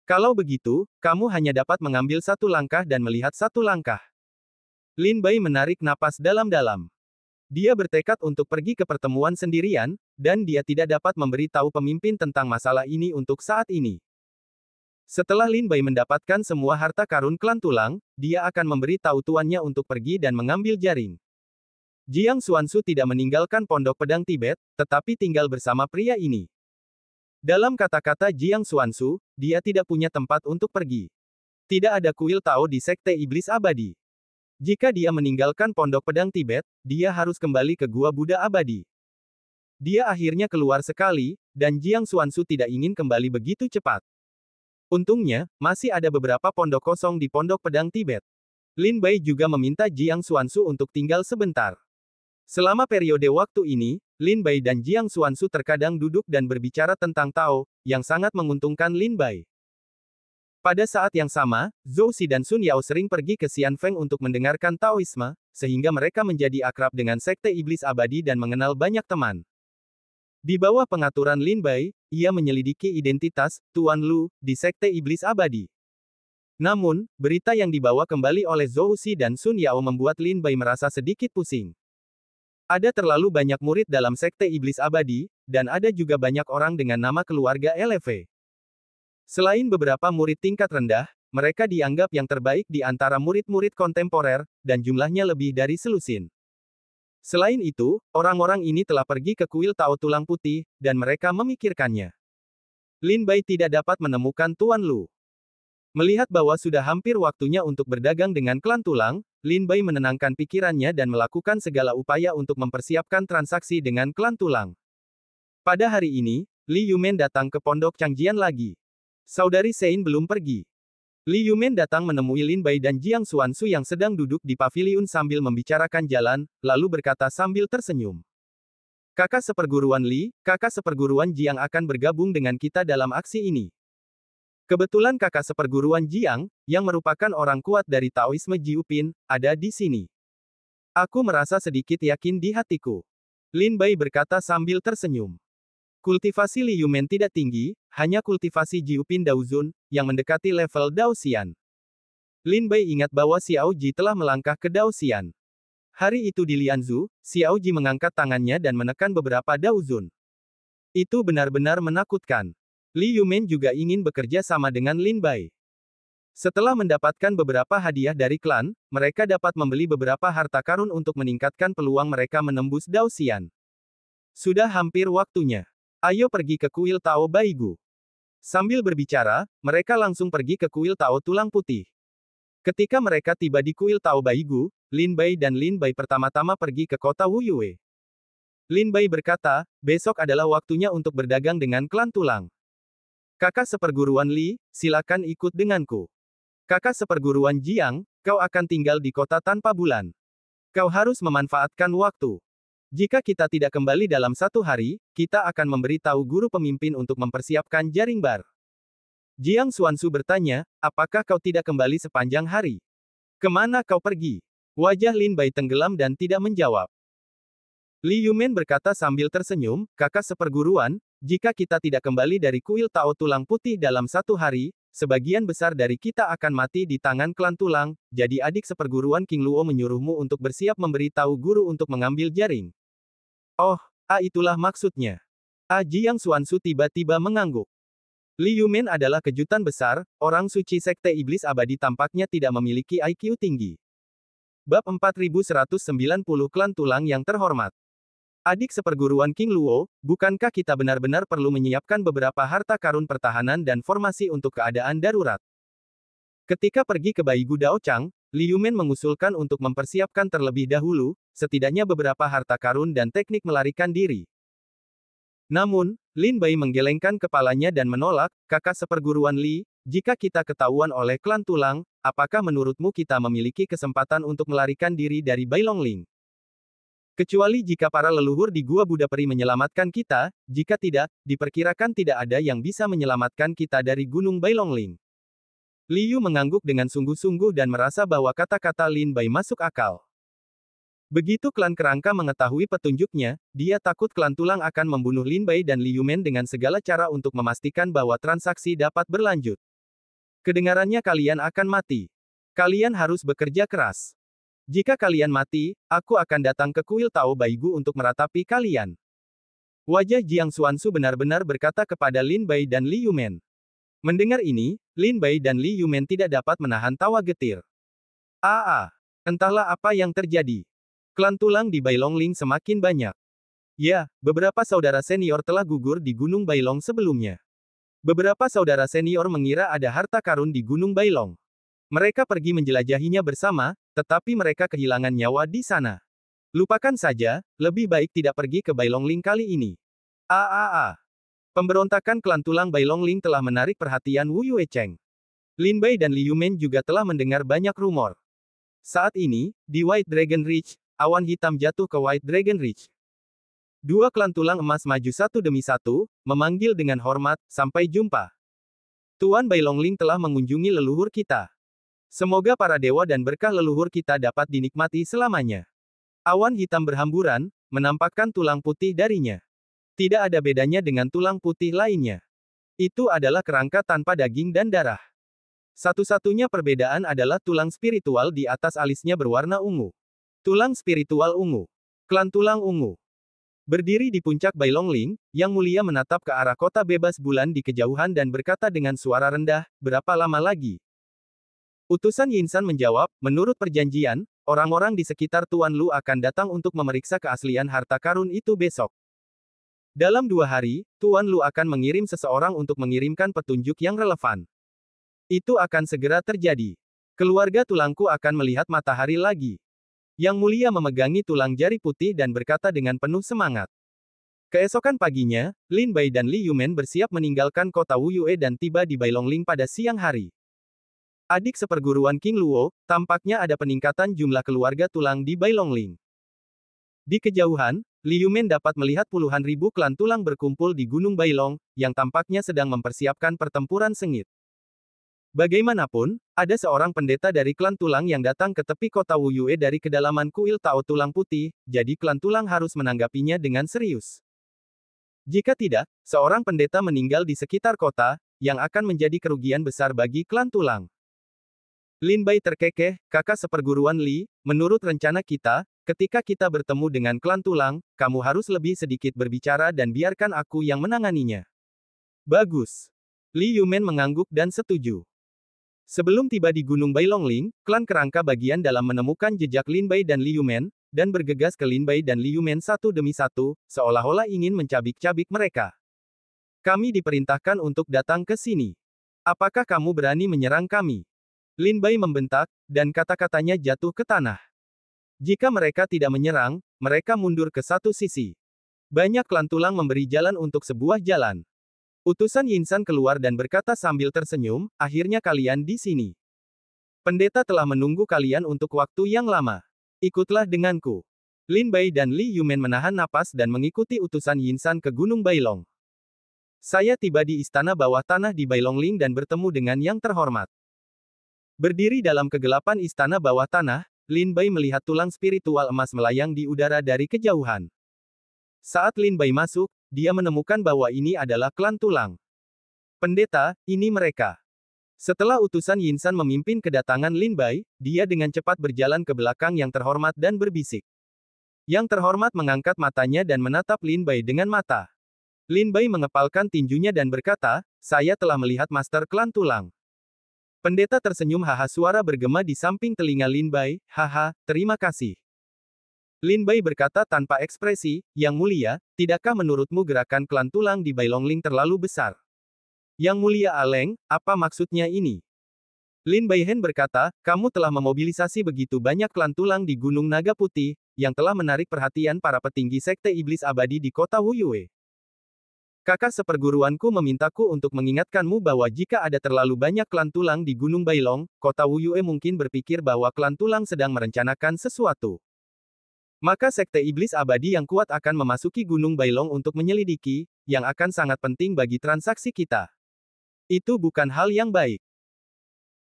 Kalau begitu, kamu hanya dapat mengambil satu langkah dan melihat satu langkah. Lin Bai menarik napas dalam-dalam. Dia bertekad untuk pergi ke pertemuan sendirian, dan dia tidak dapat memberi tahu pemimpin tentang masalah ini untuk saat ini. Setelah Lin Bai mendapatkan semua harta karun klan tulang, dia akan memberi tahu tuannya untuk pergi dan mengambil jaring. Jiang Xuanzu tidak meninggalkan pondok pedang Tibet, tetapi tinggal bersama pria ini. Dalam kata-kata Jiang Xuanzu, dia tidak punya tempat untuk pergi. Tidak ada kuil Tao di Sekte Iblis Abadi. Jika dia meninggalkan pondok pedang Tibet, dia harus kembali ke Gua Buddha Abadi. Dia akhirnya keluar sekali, dan Jiang Xuanzu tidak ingin kembali begitu cepat. Untungnya, masih ada beberapa pondok kosong di pondok pedang Tibet. Lin Bai juga meminta Jiang Xuanzu untuk tinggal sebentar. Selama periode waktu ini, Lin Bai dan Jiang Xuanzu terkadang duduk dan berbicara tentang Tao, yang sangat menguntungkan Lin Bai. Pada saat yang sama, Zhou Xi dan Sun Yao sering pergi ke Xianfeng untuk mendengarkan Taoisme, sehingga mereka menjadi akrab dengan Sekte Iblis Abadi dan mengenal banyak teman. Di bawah pengaturan Lin Bai, ia menyelidiki identitas Tuan Lu di Sekte Iblis Abadi. Namun, berita yang dibawa kembali oleh Zhou Xi dan Sun Yao membuat Lin Bai merasa sedikit pusing. Ada terlalu banyak murid dalam Sekte Iblis Abadi, dan ada juga banyak orang dengan nama keluarga LV. Selain beberapa murid tingkat rendah, mereka dianggap yang terbaik di antara murid-murid kontemporer, dan jumlahnya lebih dari selusin. Selain itu, orang-orang ini telah pergi ke kuil Tao Tulang Putih, dan mereka memikirkannya. Lin Bai tidak dapat menemukan Tuan Lu. Melihat bahwa sudah hampir waktunya untuk berdagang dengan klan tulang, Lin Bai menenangkan pikirannya dan melakukan segala upaya untuk mempersiapkan transaksi dengan klan tulang. Pada hari ini, Li Yumen datang ke pondok Changjian lagi. Saudari Sein belum pergi. Li Yumen datang menemui Lin Bai dan Jiang Xuanzu yang sedang duduk di paviliun sambil membicarakan jalan, lalu berkata sambil tersenyum. Kakak seperguruan Li, kakak seperguruan Jiang akan bergabung dengan kita dalam aksi ini. Kebetulan kakak seperguruan Jiang, yang merupakan orang kuat dari Taoisme Jiupin, ada di sini. Aku merasa sedikit yakin di hatiku. Lin Bai berkata sambil tersenyum. Kultivasi Li Yumen tidak tinggi, hanya kultivasi Jiupin Daozun, yang mendekati level Daoxian. Lin Bai ingat bahwa Xiao Ji telah melangkah ke Daoxian. Hari itu di Lianzhou, Xiao Ji mengangkat tangannya dan menekan beberapa Daozun. Itu benar-benar menakutkan. Li Yumen juga ingin bekerja sama dengan Lin Bai. Setelah mendapatkan beberapa hadiah dari klan, mereka dapat membeli beberapa harta karun untuk meningkatkan peluang mereka menembus Daoxian. Sudah hampir waktunya. Ayo pergi ke kuil Tao Baigu. Sambil berbicara, mereka langsung pergi ke kuil Tao Tulang Putih. Ketika mereka tiba di kuil Tao Baigu, Lin Bai dan Lin Bai pertama-tama pergi ke kota Wuyue. Lin Bai berkata, besok adalah waktunya untuk berdagang dengan klan tulang. Kakak seperguruan Li, silakan ikut denganku. Kakak seperguruan Jiang, kau akan tinggal di kota tanpa bulan. Kau harus memanfaatkan waktu. Jika kita tidak kembali dalam 1 hari, kita akan memberitahu guru pemimpin untuk mempersiapkan jaring bar. Jiang Xuanzu bertanya, apakah kau tidak kembali sepanjang hari? Kemana kau pergi? Wajah Lin Bai tenggelam dan tidak menjawab. Li Yumen berkata sambil tersenyum, kakak seperguruan, jika kita tidak kembali dari kuil Tao Tulang Putih dalam 1 hari, sebagian besar dari kita akan mati di tangan klan tulang, jadi adik seperguruan King Luo menyuruhmu untuk bersiap memberi tahu guru untuk mengambil jaring. Oh, itulah maksudnya. Jiang Xuansu tiba-tiba mengangguk. Li Yumen adalah kejutan besar, orang suci Sekte Iblis Abadi tampaknya tidak memiliki IQ tinggi. Bab 4190 Klan Tulang yang terhormat. Adik seperguruan King Luo, bukankah kita benar-benar perlu menyiapkan beberapa harta karun pertahanan dan formasi untuk keadaan darurat? Ketika pergi ke Baigu Dao Chang, Li Yumen mengusulkan untuk mempersiapkan terlebih dahulu, setidaknya beberapa harta karun dan teknik melarikan diri. Namun, Lin Bai menggelengkan kepalanya dan menolak, kakak seperguruan Li, jika kita ketahuan oleh klan tulang, apakah menurutmu kita memiliki kesempatan untuk melarikan diri dari Bailongling? Kecuali jika para leluhur di Gua Buddha Peri menyelamatkan kita, jika tidak, diperkirakan tidak ada yang bisa menyelamatkan kita dari Gunung Bailongling. Li Yu mengangguk dengan sungguh-sungguh dan merasa bahwa kata-kata Lin Bai masuk akal. Begitu klan kerangka mengetahui petunjuknya, dia takut klan tulang akan membunuh Lin Bai dan Li Yumen dengan segala cara untuk memastikan bahwa transaksi dapat berlanjut. Kedengarannya kalian akan mati. Kalian harus bekerja keras. Jika kalian mati, aku akan datang ke kuil Tao Baigu untuk meratapi kalian. Wajah Jiang Xuansu benar-benar berkata kepada Lin Bai dan Li Yumen. Mendengar ini, Lin Bai dan Li Yumen tidak dapat menahan tawa getir. Entahlah apa yang terjadi. Klan tulang di Bailongling semakin banyak. Ya, beberapa saudara senior telah gugur di Gunung Bailong sebelumnya. Beberapa saudara senior mengira ada harta karun di Gunung Bailong. Mereka pergi menjelajahinya bersama, tetapi mereka kehilangan nyawa di sana. Lupakan saja, lebih baik tidak pergi ke Bailongling kali ini. Pemberontakan klan tulang Bailongling telah menarik perhatian Wu Yuecheng. Lin Bai dan Li Yumen juga telah mendengar banyak rumor. Saat ini, di White Dragon Ridge, awan hitam jatuh ke White Dragon Ridge. Dua klan tulang emas maju satu demi satu, memanggil dengan hormat, sampai jumpa. Tuan Bailongling telah mengunjungi leluhur kita. Semoga para dewa dan berkah leluhur kita dapat dinikmati selamanya. Awan hitam berhamburan, menampakkan tulang putih darinya. Tidak ada bedanya dengan tulang putih lainnya. Itu adalah kerangka tanpa daging dan darah. Satu-satunya perbedaan adalah tulang spiritual di atas alisnya berwarna ungu. Tulang spiritual ungu. Klan tulang ungu. Berdiri di puncak Bailongling, Yang Mulia menatap ke arah kota bebas bulan di kejauhan dan berkata dengan suara rendah, berapa lama lagi? Utusan Yinsan menjawab, menurut perjanjian, orang-orang di sekitar Tuan Lu akan datang untuk memeriksa keaslian harta karun itu besok. Dalam 2 hari, Tuan Lu akan mengirim seseorang untuk mengirimkan petunjuk yang relevan. Itu akan segera terjadi. Keluarga tulangku akan melihat matahari lagi. Yang Mulia memegangi tulang jari putih dan berkata dengan penuh semangat. Keesokan paginya, Lin Bai dan Li Yumen bersiap meninggalkan kota Wu Yue dan tiba di Bailongling pada siang hari. Adik seperguruan King Luo, tampaknya ada peningkatan jumlah keluarga tulang di Bailongling. Di kejauhan, Li Yumen dapat melihat puluhan ribu klan tulang berkumpul di Gunung Bailong, yang tampaknya sedang mempersiapkan pertempuran sengit. Bagaimanapun, ada seorang pendeta dari klan tulang yang datang ke tepi kota Wu Yue dari kedalaman kuil Tao Tulang Putih, jadi klan tulang harus menanggapinya dengan serius. Jika tidak, seorang pendeta meninggal di sekitar kota, yang akan menjadi kerugian besar bagi klan tulang. Lin Bai terkekeh, kakak seperguruan Li, menurut rencana kita, ketika kita bertemu dengan klan tulang, kamu harus lebih sedikit berbicara dan biarkan aku yang menanganinya. Bagus. Li Yumen mengangguk dan setuju. Sebelum tiba di Gunung Bailongling, klan kerangka bagian dalam menemukan jejak Lin Bai dan Li Yumen, dan bergegas ke Lin Bai dan Li Yumen satu demi satu, seolah-olah ingin mencabik-cabik mereka. Kami diperintahkan untuk datang ke sini. Apakah kamu berani menyerang kami? Lin Bai membentak, dan kata-katanya jatuh ke tanah. Jika mereka tidak menyerang, mereka mundur ke satu sisi. Banyak klan tulang memberi jalan untuk sebuah jalan. Utusan Yinsan keluar dan berkata sambil tersenyum, akhirnya kalian di sini. Pendeta telah menunggu kalian untuk waktu yang lama. Ikutlah denganku. Lin Bai dan Li Yumen menahan napas dan mengikuti utusan Yinsan ke Gunung Bailong. Saya tiba di istana bawah tanah di Bailongling dan bertemu dengan yang terhormat. Berdiri dalam kegelapan istana bawah tanah, Lin Bai melihat tulang spiritual emas melayang di udara dari kejauhan. Saat Lin Bai masuk, dia menemukan bahwa ini adalah klan tulang. Pendeta, ini mereka. Setelah utusan Yinsan memimpin kedatangan Lin Bai, dia dengan cepat berjalan ke belakang yang terhormat dan berbisik. Yang terhormat mengangkat matanya dan menatap Lin Bai dengan mata. Lin Bai mengepalkan tinjunya dan berkata, saya telah melihat Master Klan Tulang. Pendeta tersenyum, haha, suara bergema di samping telinga Lin Bai, haha, terima kasih. Lin Bai berkata tanpa ekspresi, Yang Mulia, tidakkah menurutmu gerakan klan tulang di Bailongling terlalu besar? Yang Mulia Aleng, apa maksudnya ini? Lin Baihen berkata, kamu telah memobilisasi begitu banyak klan tulang di Gunung Naga Putih, yang telah menarik perhatian para petinggi Sekte Iblis Abadi di kota Wuyue. Kakak seperguruanku memintaku untuk mengingatkanmu bahwa jika ada terlalu banyak klan tulang di Gunung Bailong, kota Wuyue mungkin berpikir bahwa klan tulang sedang merencanakan sesuatu. Maka Sekte Iblis Abadi yang kuat akan memasuki Gunung Bailong untuk menyelidiki, yang akan sangat penting bagi transaksi kita. Itu bukan hal yang baik.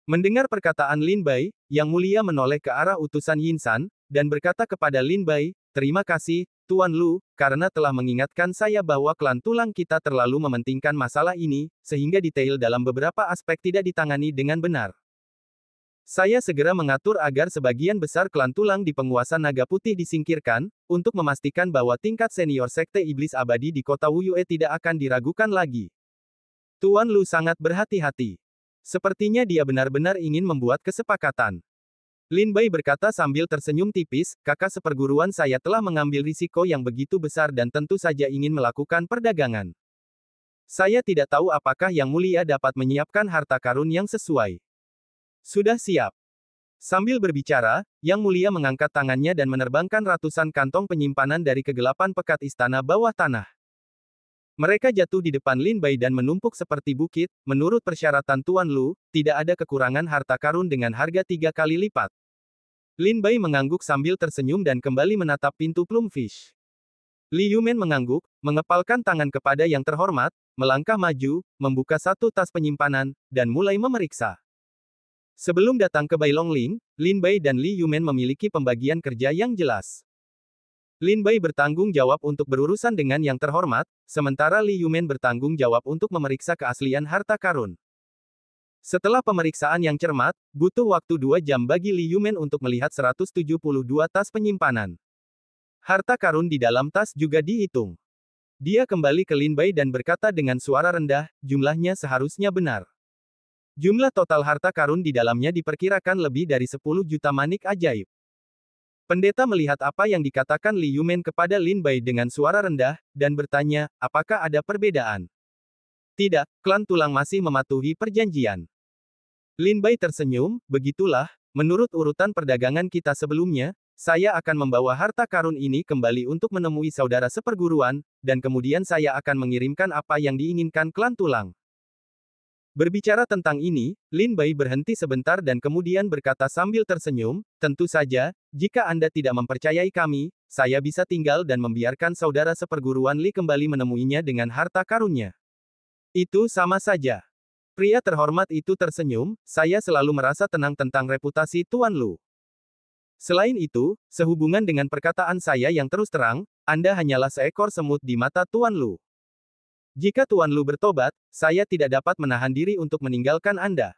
Mendengar perkataan Lin Bai, Yang Mulia menoleh ke arah utusan Yinsan, dan berkata kepada Lin Bai, terima kasih, Tuan Lu, karena telah mengingatkan saya bahwa klan tulang kita terlalu mementingkan masalah ini, sehingga detail dalam beberapa aspek tidak ditangani dengan benar. Saya segera mengatur agar sebagian besar klan tulang di penguasa Naga Putih disingkirkan, untuk memastikan bahwa tingkat senior Sekte Iblis Abadi di kota Wuyue tidak akan diragukan lagi. Tuan Lu sangat berhati-hati. Sepertinya dia benar-benar ingin membuat kesepakatan. Lin Bai berkata sambil tersenyum tipis, kakak seperguruan saya telah mengambil risiko yang begitu besar dan tentu saja ingin melakukan perdagangan. Saya tidak tahu apakah Yang Mulia dapat menyiapkan harta karun yang sesuai. Sudah siap. Sambil berbicara, Yang Mulia mengangkat tangannya dan menerbangkan ratusan kantong penyimpanan dari kegelapan pekat istana bawah tanah. Mereka jatuh di depan Lin Bai dan menumpuk seperti bukit, menurut persyaratan Tuan Lu, tidak ada kekurangan harta karun dengan harga 3 kali lipat. Lin Bai mengangguk sambil tersenyum dan kembali menatap pintu Plumfish. Li Yumen mengangguk, mengepalkan tangan kepada yang terhormat, melangkah maju, membuka satu tas penyimpanan, dan mulai memeriksa. Sebelum datang ke Bailongling, Lin Bai dan Li Yumen memiliki pembagian kerja yang jelas. Lin Bai bertanggung jawab untuk berurusan dengan yang terhormat, sementara Li Yumen bertanggung jawab untuk memeriksa keaslian harta karun. Setelah pemeriksaan yang cermat, butuh waktu 2 jam bagi Li Yumen untuk melihat 172 tas penyimpanan. Harta karun di dalam tas juga dihitung. Dia kembali ke Lin Bai dan berkata dengan suara rendah, jumlahnya seharusnya benar. Jumlah total harta karun di dalamnya diperkirakan lebih dari 10 juta manik ajaib. Pendeta melihat apa yang dikatakan Li Yumen kepada Lin Bai dengan suara rendah, dan bertanya, apakah ada perbedaan? Tidak, klan tulang masih mematuhi perjanjian. Lin Bai tersenyum, begitulah, menurut urutan perdagangan kita sebelumnya, saya akan membawa harta karun ini kembali untuk menemui saudara seperguruan, dan kemudian saya akan mengirimkan apa yang diinginkan klan tulang. Berbicara tentang ini, Lin Bai berhenti sebentar dan kemudian berkata sambil tersenyum, tentu saja, jika Anda tidak mempercayai kami, saya bisa tinggal dan membiarkan saudara seperguruan Li kembali menemuinya dengan harta karunnya. Itu sama saja. Pria terhormat itu tersenyum, saya selalu merasa tenang tentang reputasi Tuan Lu. Selain itu, sehubungan dengan perkataan saya yang terus terang, Anda hanyalah seekor semut di mata Tuan Lu. Jika Tuan Lu bertobat, saya tidak dapat menahan diri untuk meninggalkan Anda.